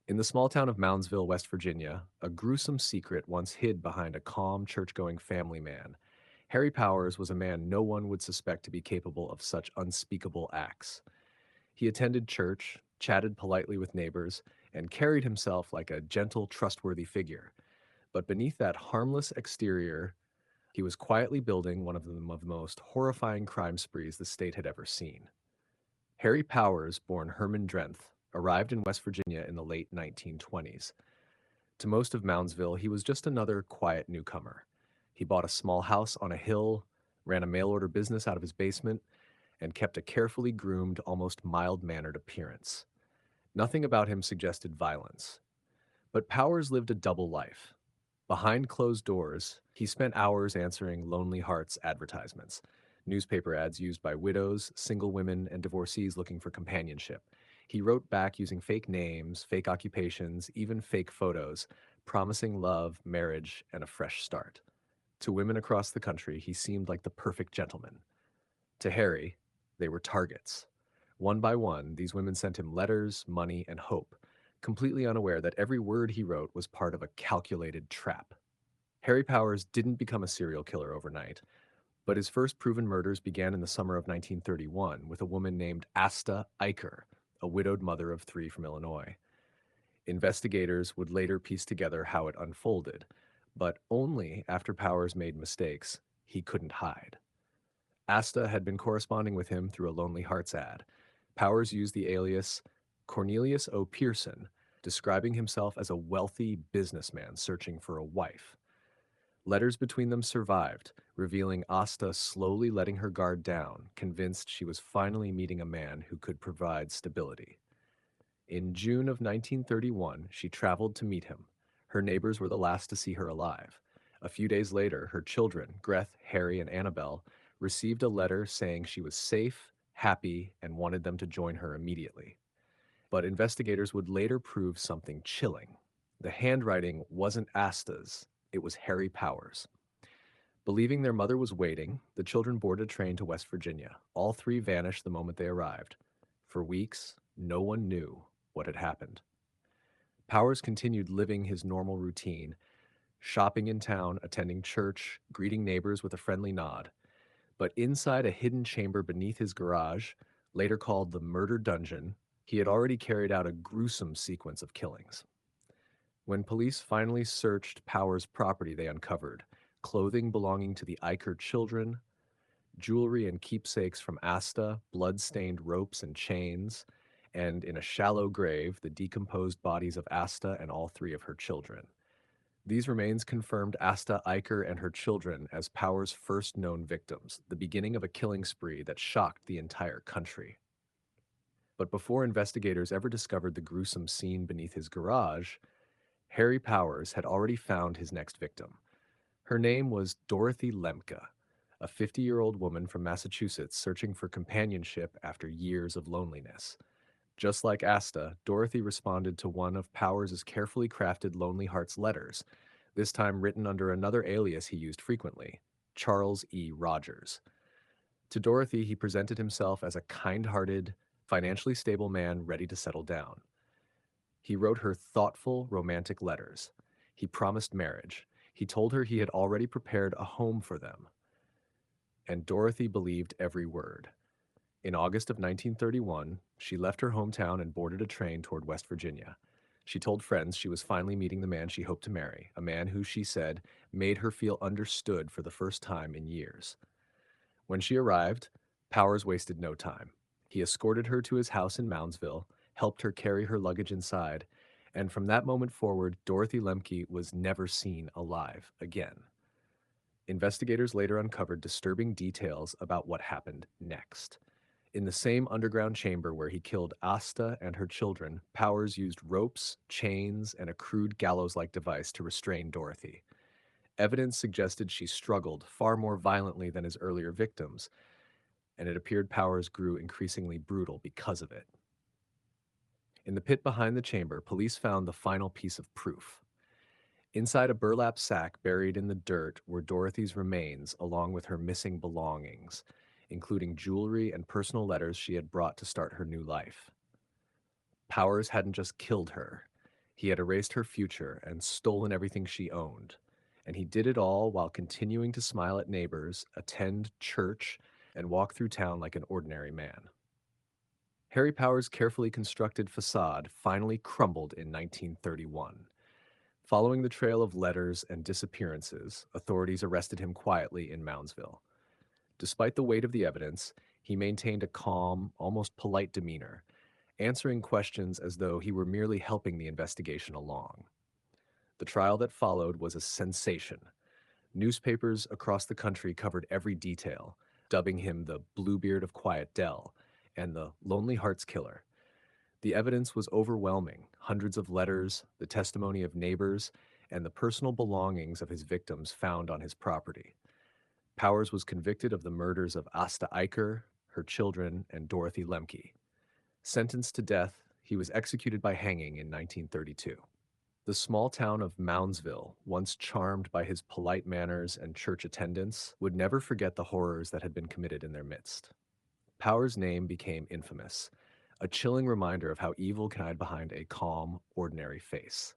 In the small town of Moundsville, West Virginia, a gruesome secret once hid behind a calm, church-going family man. Harry Powers was a man no one would suspect to be capable of such unspeakable acts. He attended church, chatted politely with neighbors, and carried himself like a gentle, trustworthy figure. But beneath that harmless exterior, he was quietly building one of the most horrifying crime sprees the state had ever seen. Harry Powers, born Herman Drenth, arrived in West Virginia in the late 1920s. To most of Moundsville, he was just another quiet newcomer. He bought a small house on a hill, ran a mail order business out of his basement, and kept a carefully groomed, almost mild mannered appearance. Nothing about him suggested violence. But Powers lived a double life. Behind closed doors, he spent hours answering Lonely Hearts advertisements, newspaper ads used by widows, single women, and divorcees looking for companionship. He wrote back using fake names, fake occupations, even fake photos, promising love, marriage, and a fresh start. To women across the country, he seemed like the perfect gentleman. To Harry, they were targets. One by one, these women sent him letters, money, and hope, completely unaware that every word he wrote was part of a calculated trap. Harry Powers didn't become a serial killer overnight, but his first proven murders began in the summer of 1931 with a woman named Asta Eicher, a widowed mother of three from Illinois. Investigators would later piece together how it unfolded, but only after Powers made mistakes he couldn't hide. Asta had been corresponding with him through a Lonely Hearts ad. Powers used the alias Cornelius O. Pearson, describing himself as a wealthy businessman searching for a wife. Letters between them survived, revealing Asta slowly letting her guard down, convinced she was finally meeting a man who could provide stability. In June of 1931, she traveled to meet him. Her neighbors were the last to see her alive. A few days later, her children, Greth, Harry, and Annabelle, received a letter saying she was safe, happy, and wanted them to join her immediately. But investigators would later prove something chilling. The handwriting wasn't Asta's, it was Harry Powers. Believing their mother was waiting, the children boarded a train to West Virginia. All three vanished the moment they arrived. For weeks, no one knew what had happened. Powers continued living his normal routine, shopping in town, attending church, greeting neighbors with a friendly nod. But inside a hidden chamber beneath his garage, later called the Murder Dungeon, he had already carried out a gruesome sequence of killings. When police finally searched Powers' property, they uncovered clothing belonging to the Eicher children, jewelry and keepsakes from Asta, blood-stained ropes and chains, and in a shallow grave, the decomposed bodies of Asta and all three of her children. These remains confirmed Asta Eicher and her children as Powers' first known victims, the beginning of a killing spree that shocked the entire country. But before investigators ever discovered the gruesome scene beneath his garage, Harry Powers had already found his next victim. Her name was Dorothy Lemke, a 50-year-old woman from Massachusetts searching for companionship after years of loneliness. Just like Asta, Dorothy responded to one of Powers' carefully crafted Lonely Hearts letters, this time written under another alias he used frequently, Charles E. Rogers. To Dorothy, he presented himself as a kind-hearted, financially stable man ready to settle down. He wrote her thoughtful, romantic letters. He promised marriage. He told her he had already prepared a home for them. And Dorothy believed every word. In August of 1931, she left her hometown and boarded a train toward West Virginia. She told friends she was finally meeting the man she hoped to marry, a man who, she said, made her feel understood for the first time in years. When she arrived, Powers wasted no time. He escorted her to his house in Moundsville, helped her carry her luggage inside, and from that moment forward, Dorothy Lemke was never seen alive again. Investigators later uncovered disturbing details about what happened next. In the same underground chamber where he killed Asta and her children, Powers used ropes, chains, and a crude gallows-like device to restrain Dorothy. Evidence suggested she struggled far more violently than his earlier victims, and it appeared Powers grew increasingly brutal because of it. In the pit behind the chamber, police found the final piece of proof. Inside a burlap sack buried in the dirt were Dorothy's remains along with her missing belongings, including jewelry and personal letters she had brought to start her new life. Powers hadn't just killed her. He had erased her future and stolen everything she owned. And he did it all while continuing to smile at neighbors, attend church, and walk through town like an ordinary man. Harry Power's carefully constructed facade finally crumbled in 1931. Following the trail of letters and disappearances, authorities arrested him quietly in Moundsville. Despite the weight of the evidence, he maintained a calm, almost polite demeanor, answering questions as though he were merely helping the investigation along. The trial that followed was a sensation. Newspapers across the country covered every detail, dubbing him the Bluebeard of Quiet Dell and the Lonely Hearts Killer. The evidence was overwhelming: hundreds of letters, the testimony of neighbors, and the personal belongings of his victims found on his property. Powers was convicted of the murders of Asta Eicher, her children, and Dorothy Lemke. Sentenced to death, he was executed by hanging in 1932. The small town of Moundsville, once charmed by his polite manners and church attendance, would never forget the horrors that had been committed in their midst. Power's name became infamous, a chilling reminder of how evil can hide behind a calm, ordinary face.